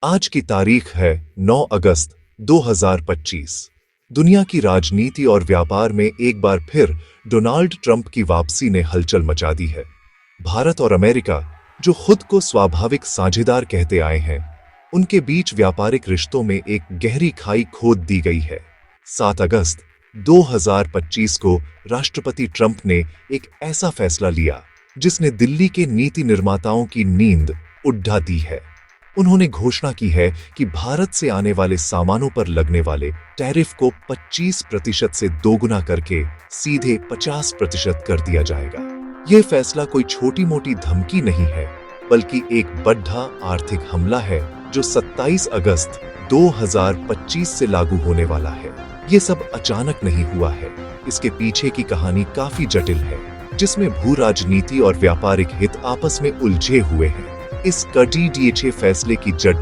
आज की तारीख है 9 अगस्त 2025। दुनिया की राजनीति और व्यापार में एक बार फिर डोनाल्ड ट्रंप की वापसी ने हलचल मचा दी है। भारत और अमेरिका, जो खुद को स्वाभाविक साझेदार कहते आए हैं, उनके बीच व्यापारिक रिश्तों में एक गहरी खाई खोद दी गई है। 7 अगस्त 2025 को राष्ट्रपति ट्रंप ने एक ऐसा फैसला लिया जिसने दिल्ली के नीति निर्माताओं की नींद उड़ा दी है। उन्होंने घोषणा की है कि भारत से आने वाले सामानों पर लगने वाले टैरिफ को 25% से दोगुना करके सीधे 50% कर दिया जाएगा। यह फैसला कोई छोटी मोटी धमकी नहीं है, बल्कि एक बड़ा आर्थिक हमला है जो 27 अगस्त 2025 से लागू होने वाला है। ये सब अचानक नहीं हुआ है। इसके पीछे की कहानी काफी जटिल है, जिसमें भू राजनीति और व्यापारिक हित आपस में उलझे हुए हैं। इस कड़े फैसले की जड़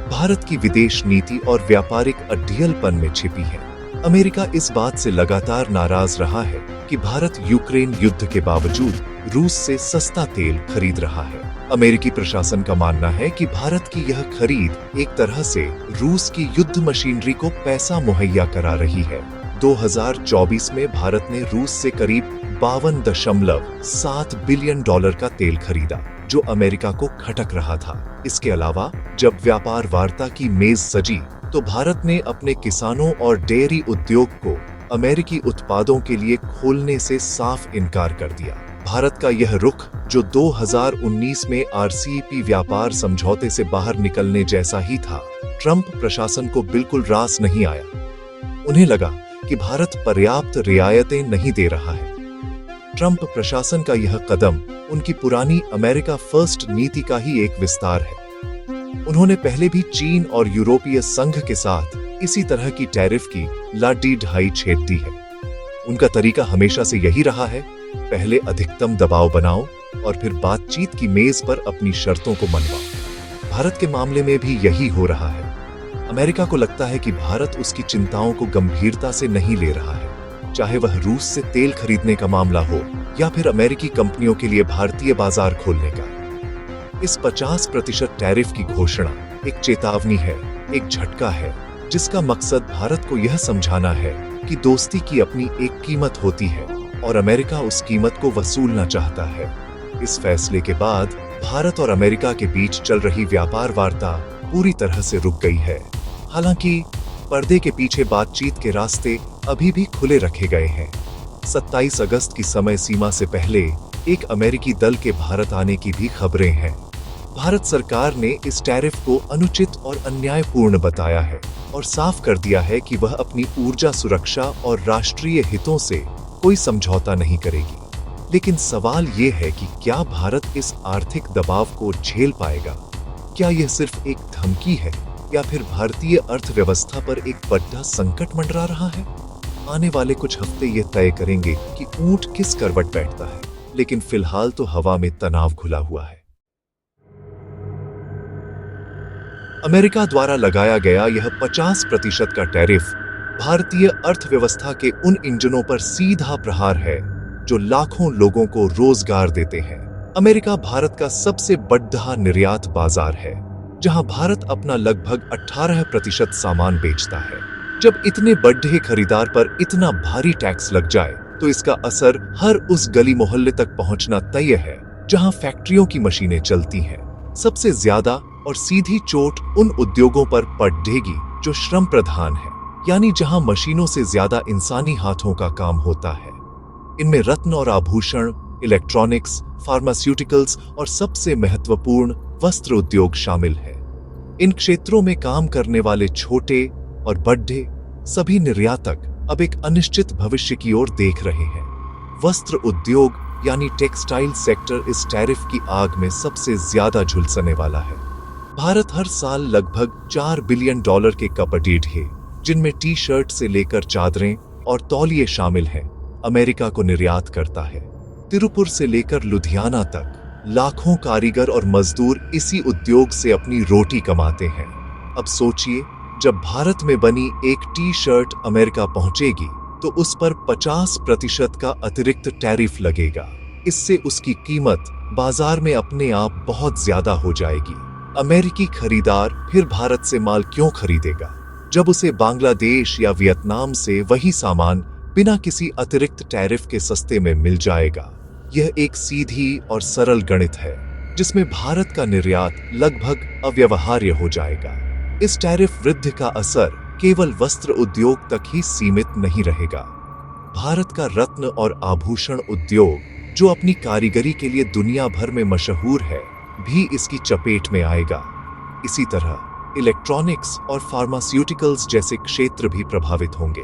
भारत की विदेश नीति और व्यापारिक अड्डियलपन में छिपी है। अमेरिका इस बात से लगातार नाराज रहा है कि भारत यूक्रेन युद्ध के बावजूद रूस से सस्ता तेल खरीद रहा है। अमेरिकी प्रशासन का मानना है कि भारत की यह खरीद एक तरह से रूस की युद्ध मशीनरी को पैसा मुहैया करा रही है। 2024 में भारत ने रूस से करीब 52.7 बिलियन डॉलर का तेल खरीदा, जो अमेरिका को खटक रहा था। इसके अलावा जब व्यापार वार्ता की मेज सजी, तो भारत ने अपने किसानों और डेयरी उद्योग को अमेरिकी उत्पादों के लिए खोलने से साफ इनकार कर दिया। भारत का यह रुख, जो 2019 में आरसीईपी व्यापार समझौते से बाहर निकलने जैसा ही था, ट्रंप प्रशासन को बिल्कुल रास नहीं आया। उन्हें लगा कि भारत पर्याप्त रियायतें नहीं दे रहा है। ट्रंप प्रशासन का यह कदम उनकी पुरानी अमेरिका फर्स्ट नीति का ही एक विस्तार है। उन्होंने पहले भी चीन और यूरोपीय संघ के साथ इसी तरह की टैरिफ की लाडी ढाई छेद दी है। उनका तरीका हमेशा से यही रहा है, पहले अधिकतम दबाव बनाओ और फिर बातचीत की मेज पर अपनी शर्तों को मनवाओ। भारत के मामले में भी यही हो रहा है। अमेरिका को लगता है कि भारत उसकी चिंताओं को गंभीरता से नहीं ले रहा है, चाहे वह रूस से तेल खरीदने का मामला हो या फिर अमेरिकी कंपनियों के लिए भारतीय बाजार खोलने का। इस 50% टैरिफ की घोषणा एक चेतावनी है, एक झटका है, जिसका मकसद भारत को यह समझाना है कि दोस्ती की अपनी एक कीमत होती है और अमेरिका उस कीमत को वसूलना चाहता है। इस फैसले के बाद भारत और अमेरिका के बीच चल रही व्यापार वार्ता पूरी तरह से रुक गई है। हालांकि पर्दे के पीछे बातचीत के रास्ते अभी भी खुले रखे गए हैं। 27 अगस्त की समय सीमा से पहले एक अमेरिकी दल के भारत आने की भी खबरें हैं। भारत सरकार ने इस टैरिफ को अनुचित और अन्यायपूर्ण बताया है और साफ कर दिया है कि वह अपनी ऊर्जा सुरक्षा और राष्ट्रीय हितों से कोई समझौता नहीं करेगी। लेकिन सवाल ये है कि क्या भारत इस आर्थिक दबाव को झेल पाएगा? क्या यह सिर्फ एक धमकी है या फिर भारतीय अर्थव्यवस्था पर एक बड़ा संकट मंडरा रहा है? आने वाले कुछ हफ्ते ये तय करेंगे कि ऊंट किस करवट बैठता है, लेकिन फिलहाल तो हवा में तनाव घुला हुआ है। अमेरिका द्वारा लगाया गया यह 50% का टैरिफ भारतीय अर्थव्यवस्था के उन इंजनों पर सीधा प्रहार है जो लाखों लोगों को रोजगार देते हैं। अमेरिका भारत का सबसे बड़ा निर्यात बाजार है, जहां भारत अपना लगभग 18% सामान बेचता है। जब इतने बड़े खरीदार पर इतना भारी टैक्स लग जाए, तो इसका असर हर उस गली मोहल्ले तक पहुंचना तय है जहां फैक्ट्रियों की मशीनें चलती हैं। सबसे ज्यादा और सीधी चोट उन उद्योगों पर पड़ेगी जो श्रम प्रधान है, यानी जहां मशीनों से ज्यादा इंसानी हाथों का काम होता है। इनमें रत्न और आभूषण, इलेक्ट्रॉनिक्स, फार्मास्यूटिकल्स और सबसे महत्वपूर्ण वस्त्र उद्योग शामिल है। इन क्षेत्रों में काम करने वाले छोटे और बड़े सभी निर्यातक अब एक अनिश्चित भविष्य की ओर देख रहे हैं। वस्त्र उद्योग यानी टेक्सटाइल सेक्टर इस टैरिफ की आग में सबसे ज्यादा झुलसने वाला है। भारत हर साल लगभग 4 बिलियन डॉलर के कपड़े, जिनमें टी शर्ट से लेकर चादरें और तौलिए शामिल हैं, अमेरिका को निर्यात करता है। तिरुपुर से लेकर लुधियाना तक लाखों कारीगर और मजदूर इसी उद्योग से अपनी रोटी कमाते हैं। अब सोचिए, जब भारत में बनी एक टी शर्ट अमेरिका पहुंचेगी, तो उस पर 50% का अतिरिक्त टैरिफ लगेगा। इससे उसकी कीमत बाजार में अपने आप बहुत ज्यादा हो जाएगी। अमेरिकी खरीदार फिर भारत से माल क्यों खरीदेगा जब उसे बांग्लादेश या वियतनाम से वही सामान बिना किसी अतिरिक्त टैरिफ के सस्ते में मिल जाएगा। यह एक सीधी और सरल गणित है जिसमें भारत का निर्यात लगभग अव्यवहार्य हो जाएगा। इस टैरिफ वृद्धि का असर केवल वस्त्र उद्योग तक ही सीमित नहीं रहेगा। भारत का रत्न और आभूषण उद्योग, जो अपनी कारीगरी के लिए दुनिया भर में मशहूर है, भी इसकी चपेट में आएगा। इसी तरह इलेक्ट्रॉनिक्स और फार्मास्यूटिकल्स जैसे क्षेत्र भी प्रभावित होंगे।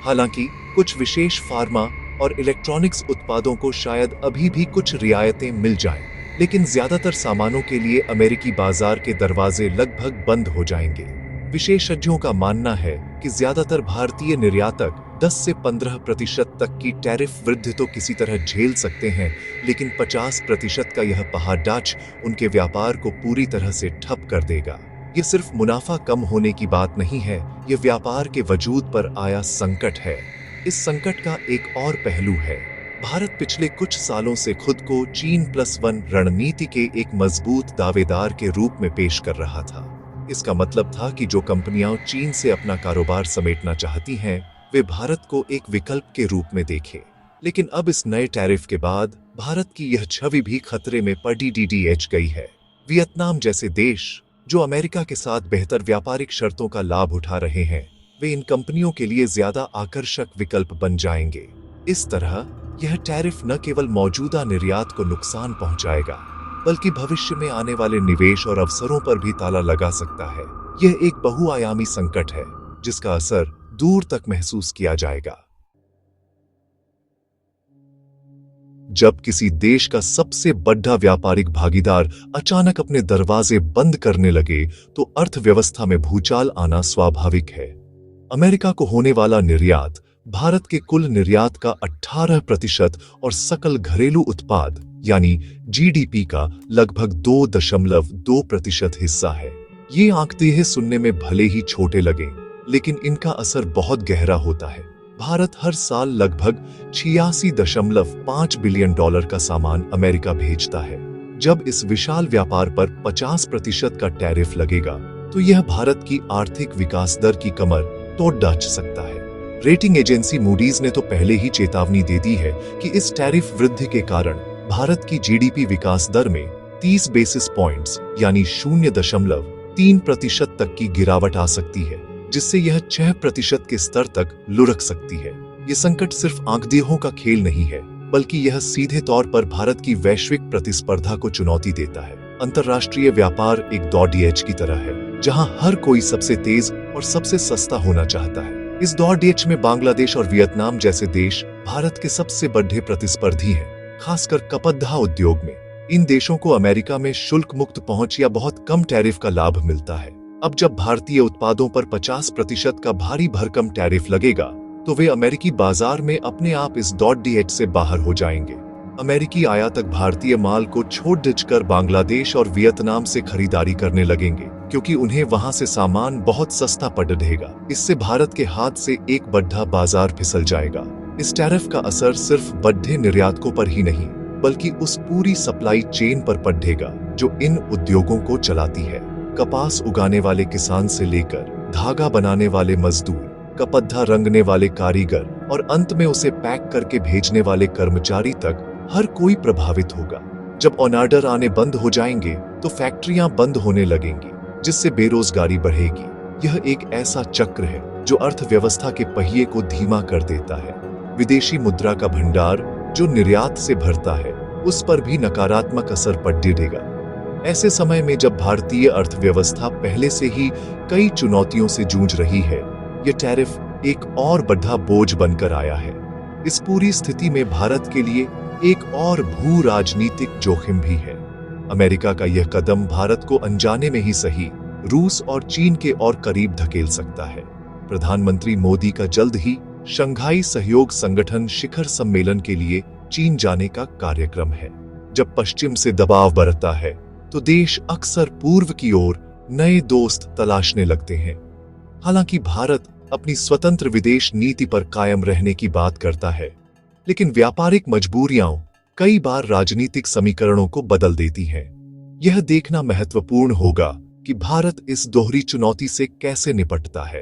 हालांकि कुछ विशेष फार्मा और इलेक्ट्रॉनिक्स उत्पादों को शायद अभी भी कुछ रियायतें मिल जाएं, लेकिन ज्यादातर सामानों के लिए अमेरिकी बाजार के दरवाजे लगभग बंद हो जाएंगे। विशेषज्ञों का मानना है कि ज्यादातर भारतीय निर्यातक 10 से 15% तक की टैरिफ वृद्धि तो किसी तरह झेल सकते हैं, लेकिन 50% का यह पहाड़ाच उनके व्यापार को पूरी तरह से ठप कर देगा। ये सिर्फ मुनाफा कम होने की बात नहीं है, ये व्यापार के वजूद पर आया संकट है। इस संकट का एक और पहलू है। भारत पिछले कुछ सालों से खुद को China+1 रणनीति के एक मजबूत दावेदार के रूप में पेश कर रहा था। इसका मतलब था कि जो कंपनियां चीन से अपना कारोबार समेटना चाहती हैं, वे भारत को एक विकल्प के रूप में देखें। लेकिन अब इस नए टैरिफ के बाद भारत की यह छवि भी खतरे में पड़ी गई है। वियतनाम जैसे देश, जो अमेरिका के साथ बेहतर व्यापारिक शर्तों का लाभ उठा रहे हैं, वे इन कंपनियों के लिए ज्यादा आकर्षक विकल्प बन जाएंगे। इस तरह यह टैरिफ न केवल मौजूदा निर्यात को नुकसान पहुंचाएगा, बल्कि भविष्य में आने वाले निवेश और अवसरों पर भी ताला लगा सकता है। यह एक बहुआयामी संकट है जिसका असर दूर तक महसूस किया जाएगा। जब किसी देश का सबसे बड़ा व्यापारिक भागीदार अचानक अपने दरवाजे बंद करने लगे, तो अर्थव्यवस्था में भूचाल आना स्वाभाविक है। अमेरिका को होने वाला निर्यात भारत के कुल निर्यात का 18% और सकल घरेलू उत्पाद यानी जीडीपी का लगभग 2.2% हिस्सा है। ये आंकड़े सुनने में भले ही छोटे लगें, लेकिन इनका असर बहुत गहरा होता है। भारत हर साल लगभग $86.5 बिलियन का सामान अमेरिका भेजता है। जब इस विशाल व्यापार पर 50% का टैरिफ लगेगा, तो यह भारत की आर्थिक विकास दर की कमर तोड़ डाच सकता है। रेटिंग एजेंसी मूडीज ने तो पहले ही चेतावनी दे दी है कि इस टैरिफ वृद्धि के कारण भारत की जीडीपी विकास दर में 30 बेसिस पॉइंट्स यानी 0.3% तक की गिरावट आ सकती है, जिससे यह 6% के स्तर तक लुढ़क सकती है। ये संकट सिर्फ आंकड़ों का खेल नहीं है, बल्कि यह सीधे तौर पर भारत की वैश्विक प्रतिस्पर्धा को चुनौती देता है। अंतर्राष्ट्रीय व्यापार एक दौड़ की तरह है, जहां हर कोई सबसे तेज और सबसे सस्ता होना चाहता है। इस दौड़ में बांग्लादेश और वियतनाम जैसे देश भारत के सबसे बड़े प्रतिस्पर्धी हैं, खासकर कपड़ा उद्योग में। इन देशों को अमेरिका में शुल्क मुक्त पहुंच या बहुत कम टैरिफ का लाभ मिलता है। अब जब भारतीय उत्पादों पर 50% का भारी भरकम टैरिफ लगेगा, तो वे अमेरिकी बाजार में अपने आप इस दौड़ से बाहर हो जाएंगे। अमेरिकी आयातक भारतीय माल को छोड़ कर बांग्लादेश और वियतनाम से खरीदारी करने लगेंगे, क्योंकि उन्हें वहां से सामान बहुत सस्ता पड़ रहेगा। इससे भारत के हाथ से एक बड़ा बाजार फिसल जाएगा। इस टैरिफ का असर सिर्फ बड़े निर्यातकों पर ही नहीं, बल्कि उस पूरी सप्लाई चेन पर पड़ेगा जो इन उद्योगों को चलाती है। कपास उगाने वाले किसान से लेकर धागा बनाने वाले मजदूर, कपड़ा रंगने वाले कारीगर और अंत में उसे पैक करके भेजने वाले कर्मचारी तक हर कोई प्रभावित होगा। जब ऑर्डर आने बंद हो जाएंगे, तो फैक्ट्रियां बंद होने लगेंगी, जिससे बेरोजगारी बढ़ेगी। यह एक ऐसा चक्र है जो अर्थव्यवस्था के पहिए को धीमा कर देता है। विदेशी मुद्रा का भंडार जो निर्यात से भरता है, उस पर भी नकारात्मक असर पड़ेगा। ऐसे समय में जब भारतीय अर्थव्यवस्था पहले से ही कई चुनौतियों से जूझ रही है, यह टैरिफ एक और बड़ा बोझ बनकर आया है। इस पूरी स्थिति में भारत के लिए एक और भू राजनीतिक जोखिम भी है। अमेरिका का यह कदम भारत को अनजाने में ही सही रूस और चीन के और करीब धकेल सकता है। प्रधानमंत्री मोदी का जल्द ही शंघाई सहयोग संगठन शिखर सम्मेलन के लिए चीन जाने का कार्यक्रम है। जब पश्चिम से दबाव बढ़ता है, तो देश अक्सर पूर्व की ओर नए दोस्त तलाशने लगते हैं। हालांकि भारत अपनी स्वतंत्र विदेश नीति पर कायम रहने की बात करता है, लेकिन व्यापारिक मजबूरियां कई बार राजनीतिक समीकरणों को बदल देती हैं। यह देखना महत्वपूर्ण होगा कि भारत इस दोहरी चुनौती से कैसे निपटता है।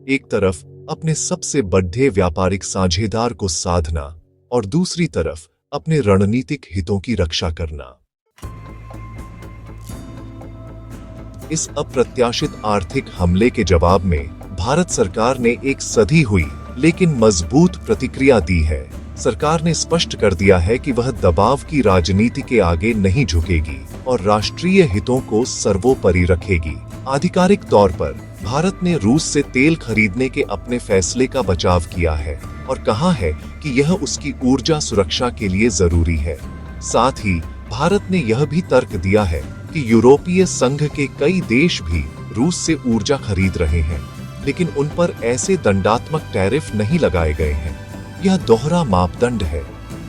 एक तरफ अपने सबसे बड़े व्यापारिक साझेदार को साधना और दूसरी तरफ अपने रणनीतिक हितों की रक्षा करना। इस अप्रत्याशित आर्थिक हमले के जवाब में भारत सरकार ने एक सधी हुई लेकिन मजबूत प्रतिक्रिया दी है। सरकार ने स्पष्ट कर दिया है कि वह दबाव की राजनीति के आगे नहीं झुकेगी और राष्ट्रीय हितों को सर्वोपरि रखेगी। आधिकारिक तौर पर भारत ने रूस से तेल खरीदने के अपने फैसले का बचाव किया है और कहा है कि यह उसकी ऊर्जा सुरक्षा के लिए जरूरी है। साथ ही भारत ने यह भी तर्क दिया है कि यूरोपीय संघ के कई देश भी रूस से ऊर्जा खरीद रहे हैं, लेकिन उन पर ऐसे दंडात्मक टैरिफ नहीं लगाए गए हैं। यह दोहरा मापदंड है।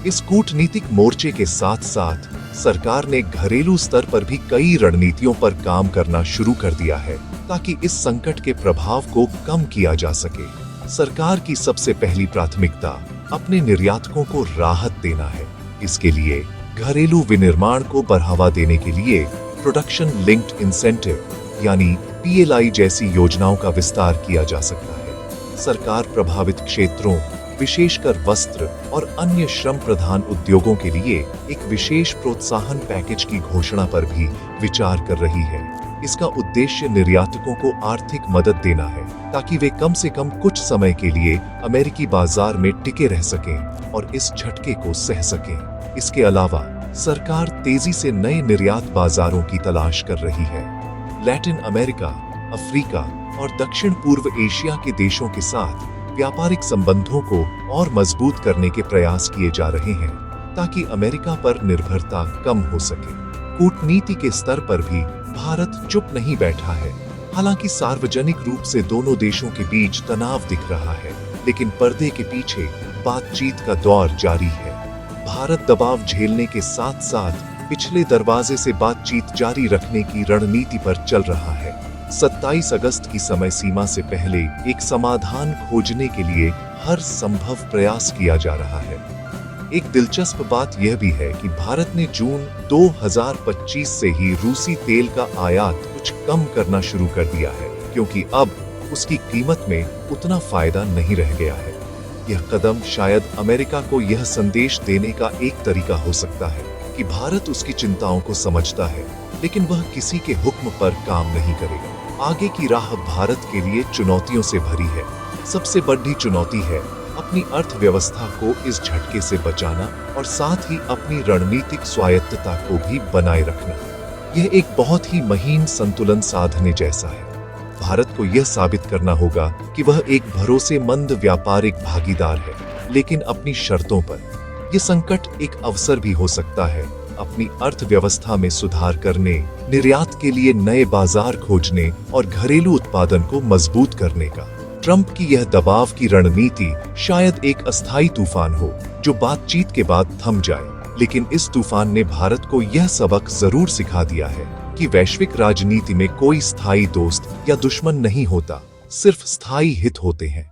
इस कूटनीतिक मोर्चे के साथ साथ सरकार ने घरेलू स्तर पर भी कई रणनीतियों पर काम करना शुरू कर दिया है ताकि इस संकट के प्रभाव को कम किया जा सके। सरकार की सबसे पहली प्राथमिकता अपने निर्यातकों को राहत देना है। इसके लिए घरेलू विनिर्माण को बढ़ावा देने के लिए प्रोडक्शन लिंक्ड इंसेंटिव यानी PLI जैसी योजनाओं का विस्तार किया जा सकता है। सरकार प्रभावित क्षेत्रों विशेषकर वस्त्र और अन्य श्रम प्रधान उद्योगों के लिए एक विशेष प्रोत्साहन पैकेज की घोषणा पर भी विचार कर रही है। इसका उद्देश्य निर्यातकों को आर्थिक मदद देना है ताकि वे कम से कम कुछ समय के लिए अमेरिकी बाजार में टिके रह सकें और इस झटके को सह सकें। इसके अलावा सरकार तेजी से नए निर्यात बाजारों की तलाश कर रही है। लैटिन अमेरिका, अफ्रीका और दक्षिण पूर्व एशिया के देशों के साथ व्यापारिक संबंधों को और मजबूत करने के प्रयास किए जा रहे हैं ताकि अमेरिका पर निर्भरता कम हो सके। कूटनीति के स्तर पर भी भारत चुप नहीं बैठा है। हालांकि सार्वजनिक रूप से दोनों देशों के बीच तनाव दिख रहा है, लेकिन पर्दे के पीछे बातचीत का दौर जारी है। भारत दबाव झेलने के साथ साथ पिछले दरवाजे से बातचीत जारी रखने की रणनीति पर चल रहा है। 27 अगस्त की समय सीमा से पहले एक समाधान खोजने के लिए हर संभव प्रयास किया जा रहा है। एक दिलचस्प बात यह भी है कि भारत ने जून 2025 से ही रूसी तेल का आयात कुछ कम करना शुरू कर दिया है, क्योंकि अब उसकी कीमत में उतना फायदा नहीं रह गया है। यह कदम शायद अमेरिका को यह संदेश देने का एक तरीका हो सकता है कि भारत उसकी चिंताओं को समझता है, लेकिन वह किसी के हुक्म पर काम नहीं करेगा। आगे की राह भारत के लिए चुनौतियों से भरी है। सबसे बड़ी चुनौती है अपनी अर्थव्यवस्था को इस झटके से बचाना और साथ ही अपनी रणनीतिक स्वायत्तता को भी बनाए रखना। यह एक बहुत ही महीन संतुलन साधने जैसा है। भारत को यह साबित करना होगा कि वह एक भरोसेमंद व्यापारिक भागीदार है, लेकिन अपनी शर्तों पर। यह संकट एक अवसर भी हो सकता है अपनी अर्थव्यवस्था में सुधार करने, निर्यात के लिए नए बाजार खोजने और घरेलू उत्पादन को मजबूत करने का। ट्रंप की यह दबाव की रणनीति शायद एक अस्थायी तूफान हो जो बातचीत के बाद थम जाए, लेकिन इस तूफान ने भारत को यह सबक जरूर सिखा दिया है कि वैश्विक राजनीति में कोई स्थायी दोस्त या दुश्मन नहीं होता, सिर्फ स्थायी हित होते हैं।